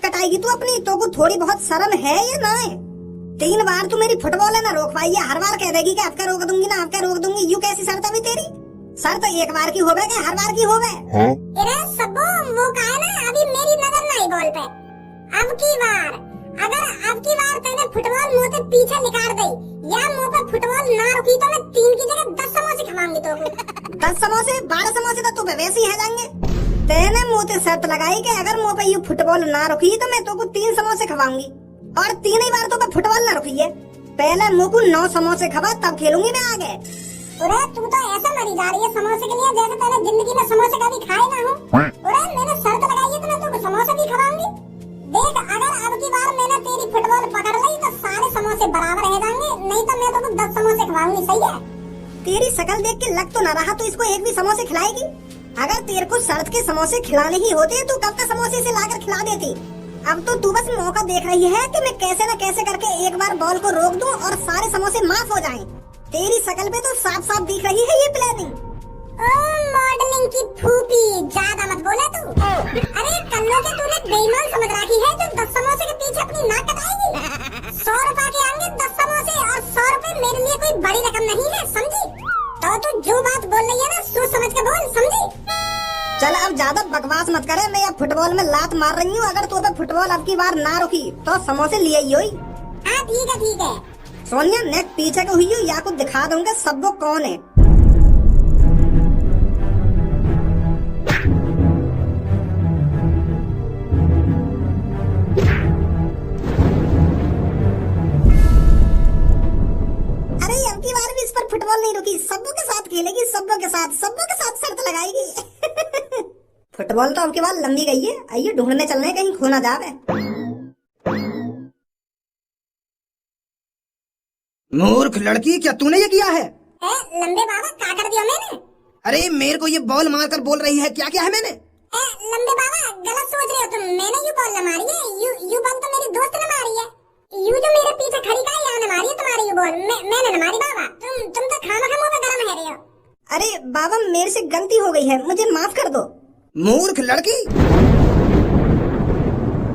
कटाएगी तू अपनी? तो को थोड़ी बहुत शर्म है या ना है? 3 बार तू मेरी फुटबॉल है ना रोक पाई है, हर बार कह देगी कि आपका रोक दूंगी ना, आपका रोक दूंगी। यू कैसी शर्त अभी तेरी? शर्त तो एक बार की होवे कि हर बार की होवे? अरे सबो वो का है ना, अभी मेरी नजर नहीं बॉल पे। अब की बार तूने फुटबॉल मुंह से पीछे निकाल दी या मुंह पे फुटबॉल ना रुकी तो मैं 3 की जगह 10 समोसे खवाऊंगी तो 10 समोसे 12 समोसे तो तू वैसे ही है जाएंगे। तेने मुंह पे शर्त लगाई कि अगर मुंह पे यू फुटबॉल ना रुकी तो मैं तुमको 3 समोसे खवाऊंगी, और 3 ही बार तो पे फुटबॉल ना रुकी है। पहले मुंह को 9 समोसे खवा, तब खेलूंगी मैं आगे। अरे तू तो ऐसा मरी जा रही है समोसे के लिए जैसे तूने जिंदगी में समोसे कभी खाए ना हो। अरे मैंने शर्त लगाई है तो मैं तुमको समोसे भी खवाऊंगी। देख अगर अब की बार मैंने तेरी फुटबॉल पकड़ ली तो सारे समोसे बराबर रह जाएंगे, नहीं तो मैं तुमको 10 समोसे खवाऊंगी, सही है? तेरी शकल देख के लग तो ना रहा तो इसको एक भी समोसे खिलाएगी। अगर तेरे को शर्त के समोसे खिलाने ही होते तो कब तक समोसे से लाकर खिला देती। अब तो तू बस मौका देख रही है कि मैं कैसे न कैसे करके एक बार बॉल को रोक दूं और सारे समोसे माफ हो जाएं। तेरी शकल पे तो साफ साफ दिख रही है ये प्लानिंग। ओ मॉडलिंग की फूफी, ज्यादा मत बोले तू। अरे कल्लो के तूने बेईमान समझ रखी है जो 10 समोसे के पीछे अपनी नाक कटाएगी। 100 रुपए के आएंगे 10 समोसे, और 100 रुपए मेरे लिए कोई बड़ी रकम नहीं है, समझी? तो तू जो बात बोल रही है ना सोच समझ के बोल, समझी? चल अब ज्यादा बकवास मत करे, मैं अब फुटबॉल में लात मार रही हूँ। अगर तू पे फुटबॉल अब की बार ना रुकी तो समोसे लिए ही होई। हाँ ठीक है ठीक है। सोनिया नेक पीछे को हुई या कुछ दिखा दूंगा सबको कौन है। अरे अब की बार भी इस पर फुटबॉल नहीं रुकी, सबों के साथ खेलेगी, सबों के साथ शर्त लगाएगी। फुटबॉल तो अब की बार लंबी गई है, आइए ढूंढने चलने कहीं खो ना जावे। मूर्ख लड़की, क्या तूने ये किया है? लंबे बाबा क्या कर दिया मैंने? अरे मेरे को ये बॉल मारकर बोल रही है, क्या क्या है मैंने? लंबे बाबा गलत सोच रहे हो तुम, मैंने यू बॉल न मारी है, यू बॉल तो मेरी दोस्त ने मारी है। यू जो मेरे पीछे खड़ी का यहाँ न मारी है तुम्हारी यू बॉल, मैंने न मारी बाबा। तुम तो खामा मुंह पे गरम है रहे हो। अरे बाबा मेरे से गलती हो गई है, मुझे माफ कर दो। मूर्ख लड़की,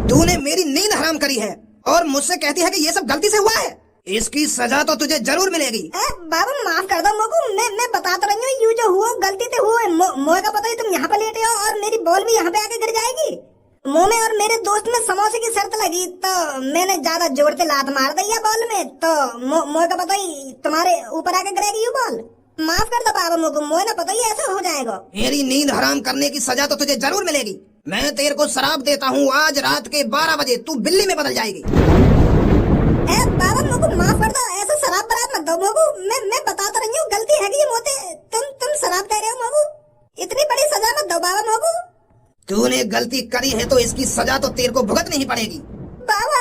तूने मेरी नींद हराम करी है और मुझसे कहती है कि ये सब गलती से हुआ है। इसकी सजा तो तुझे जरूर मिलेगी। बाबा माफ कर दो मुझको, मैं बता तो रही हूँ यू जो हुआ गलती से हुआ। मोए का पता है तुम यहाँ पे लेटे हो और मेरी बॉल भी यहाँ पे आके गिर जाएगी। मुंह में और मेरे दोस्त में समोसे की शर्त लगी तो मैंने ज्यादा जोर से लात मार दी बॉल में, तो मोए का पता ही तुम्हारे ऊपर आके गिरेगी यू बॉल। माफ कर दो बाबा मुझको, मोए ना पता ही ऐसा हो जाएगा। मेरी नींद हराम करने की सजा तो तुझे जरूर मिलेगी। मैं तेरे को शराब देता हूँ, आज रात के 12 बजे तू बिल्ली में बदल जाएगी। बाबा मुझको माफ कर दो, ऐसा शराब बराब मत दो मुझको। मैं बता तो रही हूँ गलती है कि ये मोते तुम शराब दे रहे हो मुझको। इतनी बड़ी सजा मत दो बाबा मुझको। तूने गलती करी है तो इसकी सजा तो तेरे को भुगतनी ही पड़ेगी। बाबा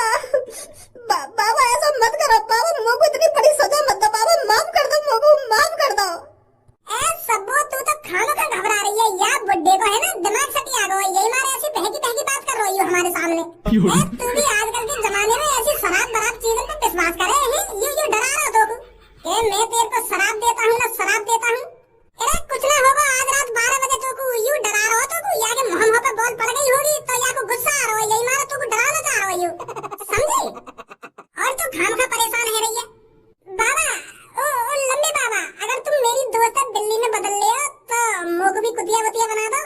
ऐसा मत करो बाबा, मुझको इतनी बड़ी सजा मत दो बाबा, माफ कर दो मुझको, माफ कर दो। सबो तू तो खाना का घबरा रही है या बुड्ढे को है ना दिमाग सटी आ गई, यही मारे ऐसी बहकी बात कर रही हो हमारे सामने। तू भी आजकल के जमाने में ऐसी शराब बराब चीजों पे विश्वास करे है, ये डरा रहा तो कि मैं तेरे को शराब देता हूँ ना शराब देता हूँ। अरे कुछ ना होगा, आज रात 12 बजे तू को यू डरा रहा हो तो या के मुंह पे बॉल पड़ गई होगी तो या को गुस्सा आ रहा हो, यही मारे तू को डराना चाह रहा हो, समझी? और तू खामखा परेशान है रही है। बाबा ओ लंबे बाबा, अगर तुम मेरी दोस्त बिल्ली में बदल ले तो मोको भी कुतिया वतिया बना दो।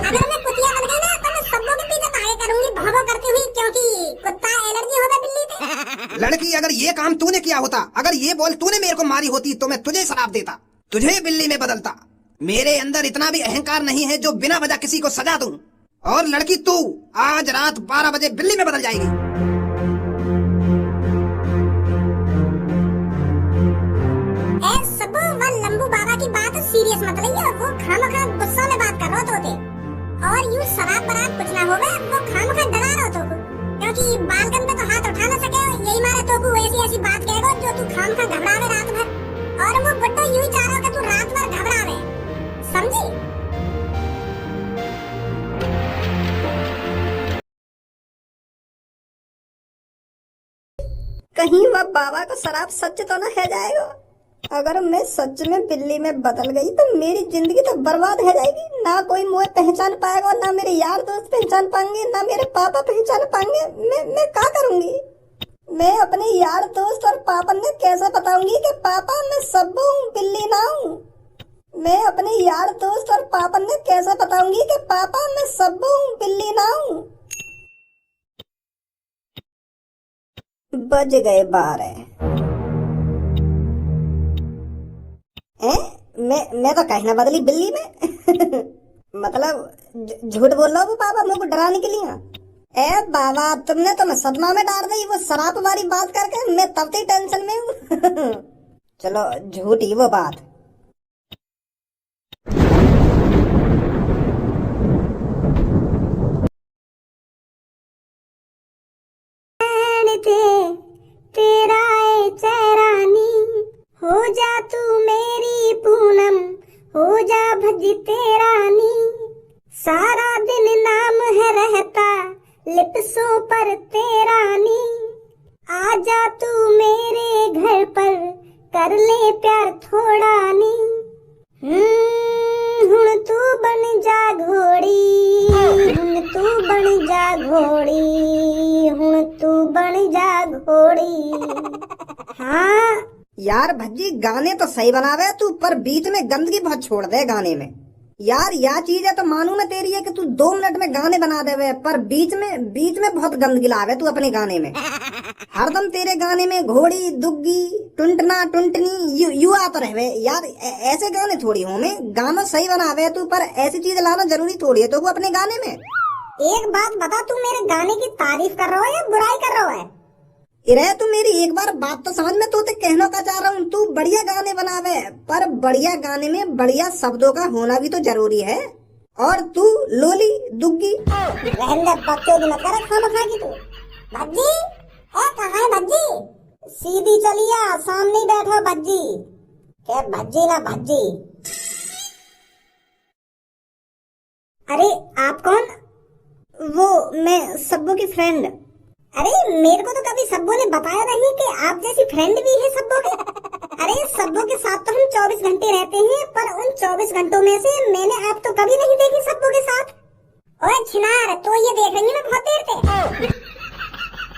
अगर मैं कुतिया बन गई ना तो मैं सबों के पीछे भागे करूंगी भौं करती हुई, क्योंकि कुत्ता एलर्जी होगा बिल्ली से। लड़की अगर ये काम तूने किया होता, अगर ये बॉल तूने मेरे को मारी होती तो मैं तुझे शराब देता, तुझे बिल्ली में बदलता। मेरे अंदर इतना भी अहंकार नहीं है जो बिना वजह किसी को सजा दूं। और लड़की तू आज रात 12 बजे बिल्ली में बदल जाएगी। सबो वो लंबू बाबा की बात सीरियस मत लइयो, वो खामखा गुस्सा में बात कर रहे होते और यूं शराब बराब कुछ ना होवे, वो खामखा डरा रहे हो क्योंकि बालकन पे तो हाथ उठा ना सके, यही मारे तो को ऐसी बात कहेगा जो तू खामखा घबरावे रात भर। और वो बुड्ढा यूं ही चाह रहा कि तू रात भर घबरावे, समझी? कहीं वह बाबा को शराब सच तो न है जाएगा। अगर मैं सच में बिल्ली में बदल गई तो मेरी जिंदगी तो बर्बाद हो जाएगी। ना कोई मुझे पहचान पाएगा, ना मेरे यार दोस्त पहचान पाएंगे, ना मेरे पापा पहचान पाएंगे। मैं क्या करूंगी? मैं अपने यार दोस्त और पापा ने कैसे बताऊंगी कि पापा मैं सब्बू हूँ, बिल्ली ना हूँ? मैं अपने यार दोस्त और पापा ने कैसे बताऊंगी कि पापा मैं सब्बू हूँ, बिल्ली ना हूँ? बज गए 12। मैं तो कहीं ना बदली बिल्ली में। मतलब झूठ बोल रहा हूँ पापा मेरे को डराने के लिए। ए बाबा तुमने तो मैं सदमा में डाल दी वो शराब वाली बात करके। मैं तब से टेंशन में हूँ। चलो झूठी वो बात। तेरा ए चेहरानी हो जा तू मेरी पूनम, हो जा भजी तेरानी। सारा दिन नाम है रहता लिप्सों पर तेरानी। आ जा तू मेरे घर पर कर ले प्यार थोड़ा नी। हुण तू बन जा घोड़ी, हुण तू बन जा घोड़ी, हुण तू बन जा घोड़ी। हाँ यार भज्जी गाने तो सही बनावे तू, पर बीच में गंदगी बहुत छोड़ दे गाने में। यार या चीज है तो मानू मैं तेरी है कि तू 2 मिनट में गाने बना देवे, पर बीच में बहुत गंदगी लावे तू अपने गाने में। हरदम तेरे गाने में घोड़ी दुग्गी टुंटना टुंटनी यू आता रहे। यार ऐसे गाने थोड़ी हो में, गाना सही बनावे तू, पर ऐसी चीज लाना जरूरी थोड़ी है तो वो अपने गाने में। एक बात बता, तू मेरे गाने की तारीफ कर रहा है या बुराई कर रहा है? इरे तू मेरी एक बार बात तो समझ में। तो ते कहना का चाह रहा हूँ तू बढ़िया गाने बनावे, पर बढ़िया गाने में बढ़िया शब्दों का होना भी तो जरूरी है। और तू लोली दुग्गी बकचोदी मत कर खामखा की तू। भज्जी ए कहाँ है भज्जी? सीधी चलिया सामने ही बैठो भज्जी। क्या भज्जी ना भज्जी? अरे आप कौन? वो मैं सब्बू की फ्रेंड। अरे मेरे को तो कभी सब्बू ने बताया नहीं कि आप जैसी फ्रेंड भी है सब्बू के। अरे सब्बू के साथ तो हम 24 घंटे रहते हैं, पर उन 24 घंटों में से मैंने आप तो कभी नहीं देखी सब्बू के साथ। ओए छिनार तो ये देख रही है मैं बहुत देर से।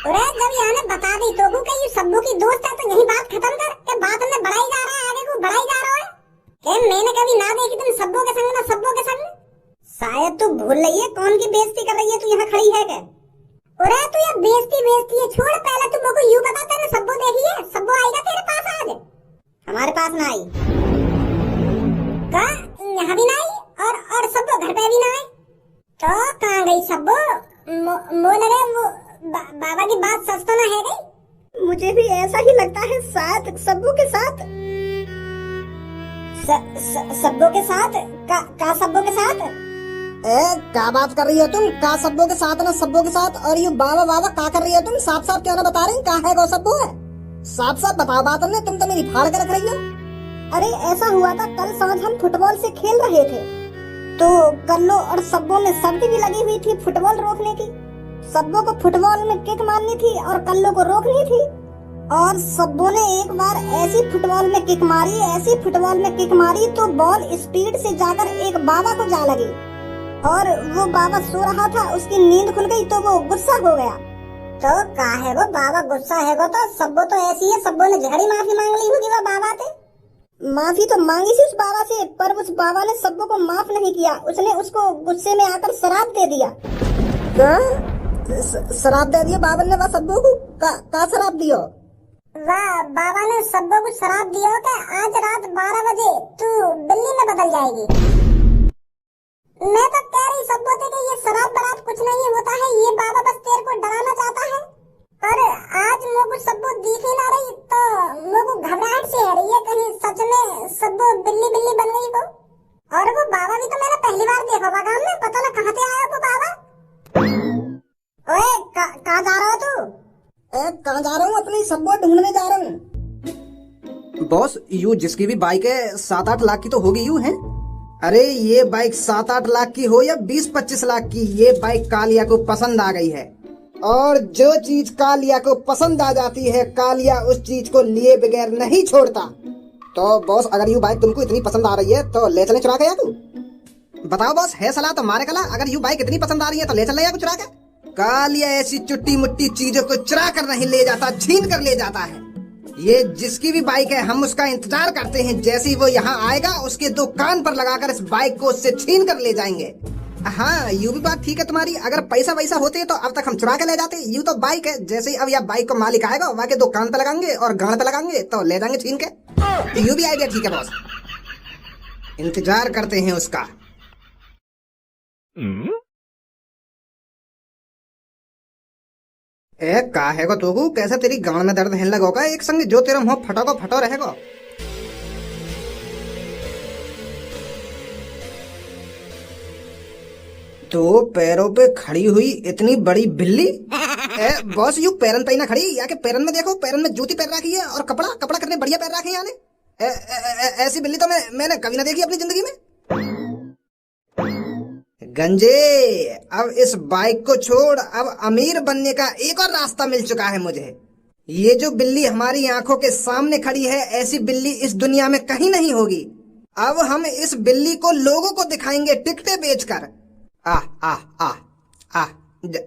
अरे जब यहाँ ने बता दी तो कि ये सब्बू की दोस्त है तो यही बात खत्म कर के बात में बढ़ाई जा रहा है, आगे को बढ़ाई जा रहा है। क्या मैंने कभी ना देखी तुम सब्बू के संग ना सब्बू के संग? शायद तू भूल रही है कौन की बेइज्जती कर रही है तू यहाँ खड़ी है क्या? अरे तू ये बेइज्जती है छोड़, पहले तू मुझको यूं बता तेरे सब्बू देखी है? सब्बू आएगा तेरे पास आज? हमारे पास ना आई का, यहाँ भी ना आई और सब्बू घर पे भी ना आई तो कहाँ गई सब्बू? मोले वो बाबा की बात सच तो ना है गई? मुझे भी ऐसा ही लगता है, शायद सब्बू के साथ। सब्बू के साथ का सब्बू के साथ? क्या बात कर रही हो तुम? का सब्बू के साथ ना सब्बू के साथ? और ये बाबा बाबा क्या कर रही हो तुम? साफ साफ क्यों ना बता रही कहाँ है वो सब्बू है? साफ साफ बताओ बात ने, तुम तो मेरी फाड़ के रख रही हो। अरे ऐसा हुआ था कल सांझ हम फुटबॉल से खेल रहे थे तो कल्लो और सब्बू में सर्दी भी लगी हुई थी फुटबॉल रोकने की। सब्बू को फुटबॉल में किक मारनी थी और कल्लो को रोकनी थी। और सब्बू ने एक बार ऐसी फुटबॉल में किक मारी, ऐसी फुटबॉल में किक मारी तो बॉल स्पीड से जाकर एक बाबा को जा लगी और वो बाबा सो रहा था, उसकी नींद खुल गई तो वो गुस्सा हो गया। तो का है वो बाबा गुस्सा है वो? तो सब्बू तो ऐसी है, सब्बू ने झड़ी माफी मांग ली होगी वो बाबा से। माफी तो मांगी थी उस बाबा से, पर उस बाबा ने सब्बू को माफ नहीं किया। उसने उसको गुस्से में आकर शराब दे दिया। शराब दे दिया बाबा ने? वह सब्बू को का शराब दियो? वाह बाबा ने सब्बू को शराब दिया कि आज रात 12 बजे तू बिल्ली में बदल जाएगी। मैं तो कह रही सब्बू थे कि ये शराब बरात कुछ नहीं होता है, ये बाबा बस तेरे को डराना चाहता है। पर आज मुझको सब्बू दिख ही ना रही तो मुझको घबराहट सी है रही है, कहीं सच में सब्बू बिल्ली बिल्ली बन गई वो। और वो बाबा भी तो मैंने पहली बार देखा होगा गांव में, पता ना कहाँ से आया वो बाबा। ओए कहाँ जा रहा हो तू? कहाँ जा रहा हूँ? अपनी सब्बू ढूंढने जा रहा हूँ। बॉस यू जिसकी भी बाइक है 7-8 लाख की तो होगी यू है? अरे ये बाइक 7-8 लाख की हो या 20-25 लाख की, ये बाइक कालिया को पसंद आ गई है। और जो चीज कालिया को पसंद आ जाती है कालिया उस चीज को लिए बगैर नहीं छोड़ता। तो बॉस अगर यू बाइक तुमको इतनी पसंद आ रही है तो ले चले चुरा के या तू? बताओ बॉस, है सलाह तो मारे कला। अगर यू बाइक इतनी पसंद आ रही है तो ले चल या कुछ चुरा के। कालिया ऐसी चुट्टी मुट्टी चीजों को चुरा कर नहीं ले जाता, छीन कर ले जाता है। ये जिसकी भी बाइक है हम उसका इंतजार करते हैं, जैसे ही वो यहाँ आएगा उसके दो कान पर लगाकर इस बाइक को उससे छीन कर ले जाएंगे। हाँ, यू भी बात ठीक है तुम्हारी। अगर पैसा वैसा होते तो अब तक हम चुरा के ले जाते। यू तो बाइक है, जैसे ही अब यह बाइक को मालिक आएगा वहाँ के दो कान पे लगाएंगे और गांड पे लगाएंगे तो ले जाएंगे छीन के। यू भी आइडिया ठीक है बॉस, इंतजार करते हैं उसका। ए का हैगो तू, कैसा तेरी गांड में दर्द है लगोगा? एक संग जो तेरा मुंह फटो को फटो रहेगा। तो पैरों पे खड़ी हुई इतनी बड़ी बिल्ली। बॉस यू पैरन पे ना खड़ी, या के पैरन में देखो, पैरन में जूती पहन रखी है और कपड़ा कितने बढ़िया पहन रखे हैं यानी। ऐसी बिल्ली तो मैंने कभी ना देखी अपनी जिंदगी में। गंजे, अब इस बाइक को छोड़, अब अमीर बनने का एक और रास्ता मिल चुका है मुझे। ये जो बिल्ली हमारी आंखों के सामने खड़ी है, ऐसी बिल्ली इस दुनिया में कहीं नहीं होगी। अब हम इस बिल्ली को लोगों को दिखाएंगे टिकटें बेचकर।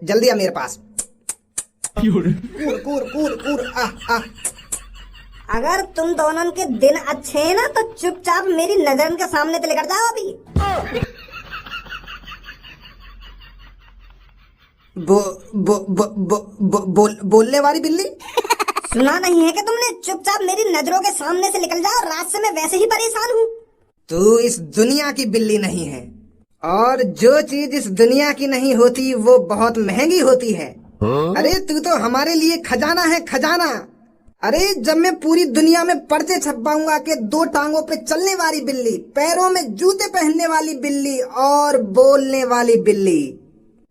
जल्दी आ मेरे पास। कूर अगर तुम दोनों के दिन अच्छे हैं ना तो चुपचाप मेरी नजर के सामने से लेकर जाओ अभी। बोलने वाली बिल्ली, सुना नहीं है कि तुमने? चुपचाप मेरी नजरों के सामने से निकल जाओ, रात से मैं वैसे ही परेशान हूँ। तू इस दुनिया की बिल्ली नहीं है, और जो चीज इस दुनिया की नहीं होती वो बहुत महंगी होती है। अरे तू तो हमारे लिए खजाना है, खजाना। अरे जब मैं पूरी दुनिया में पर्चे छपवाऊंगा कि दो टांगों पे चलने वाली बिल्ली, पैरों में जूते पहनने वाली बिल्ली और बोलने वाली बिल्ली,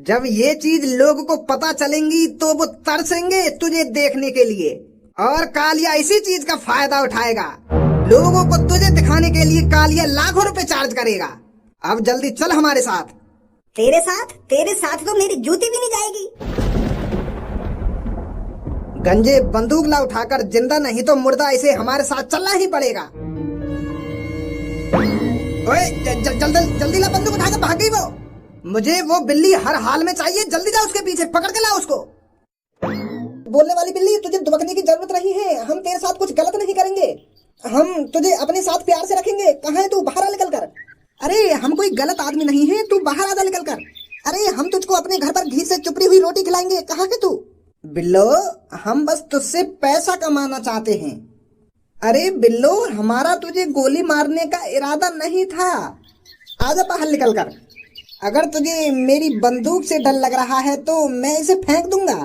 जब ये चीज लोगों को पता चलेंगी तो वो तरसेंगे तुझे देखने के लिए। और कालिया इसी चीज का फायदा उठाएगा। लोगों को तुझे दिखाने के लिए कालिया लाखों रुपए चार्ज करेगा। अब जल्दी चल हमारे साथ। तेरे साथ तो मेरी जूती भी नहीं जाएगी। गंजे, बंदूक ला उठाकर, जिंदा नहीं तो मुर्दा, इसे हमारे साथ चलना ही पड़ेगा। ओए जल्दी ला बंदूक उठाकर, भाग गई वो। मुझे वो बिल्ली हर हाल में चाहिए, जल्दी जा उसके पीछे, पकड़ के ला उसको। बोलने वाली बिल्ली, तुझे दुबकने की जरूरत नहीं है, हम तेरे साथ कुछ गलत नहीं करेंगे, हम तुझे अपने साथ प्यार से रखेंगे। कहाँ है तू? बाहर आ निकल कर। अरे हम कोई गलत आदमी नहीं है, तू बाहर आ जा निकल कर। अरे हम तुझको अपने घर पर घी से चुपड़ी हुई रोटी खिलाएंगे, कहाँ है तू? बिल्लो, हम बस तुझसे पैसा कमाना चाहते हैं। अरे बिल्लो, हमारा तुझे गोली मारने का इरादा नहीं था, आजा बाहर निकल कर। अगर तुझे मेरी बंदूक से डर लग रहा है तो मैं इसे फेंक दूंगा।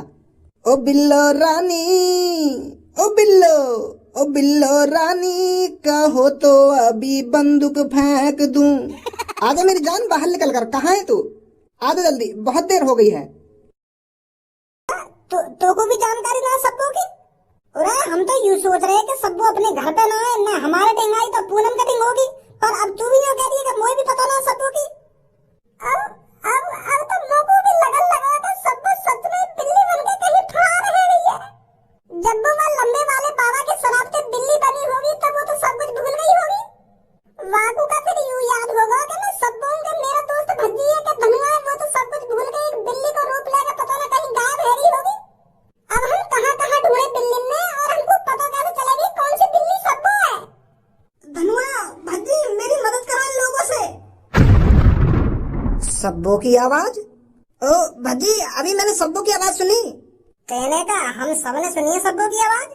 ओ बिल्लो रानी, ओ बिल्लो रानी, कहो तो अभी बंदूक फेंक दूं। आजा मेरी जान, बाहर निकल कर। कहाँ है तू? आजा जल्दी, बहुत देर हो गई है। तो को भी जानकारी ना सब्बू की? अरे हम तो यूँ सोच रहे हैं कि सब्बू अपने घर पे ना आए, ना हमारे टिंग आई तो पूनम का टिंग होगी, पर अब तू भी ना कह रही है कि मुझे भी पता ना सब्बू की। अब तो मोको भी लगन लगा था सब्बू सच में बिल्ली बन के कहीं फरार है रही है। जब वो लंबे वाले बाबा के शराब से बिल्ली बनी होगी तब वो तो सब कुछ भूल गई होगी। वाकू का फिर यूँ याद होगा कि मैं सब्बू के मेरा दोस्त भज्जी है कि धनुआ है, वो तो सब कुछ भूल गई, बिल्ली को रूप लेकर पता ना कहीं गायब है रही होगी। अब हम कहाँ ढूंढे बिल्ली में, और हमको पता कैसे चलेगी कौन सी बिल्ली सब्बू है? धनुआ भज्जी, मेरी मदद करो इन लोगों से। सब्बू की आवाज? ओ भज्जी, अभी मैंने सब्बू की आवाज सुनी। कहने का हम सबने सुनी है सब्बू की आवाज।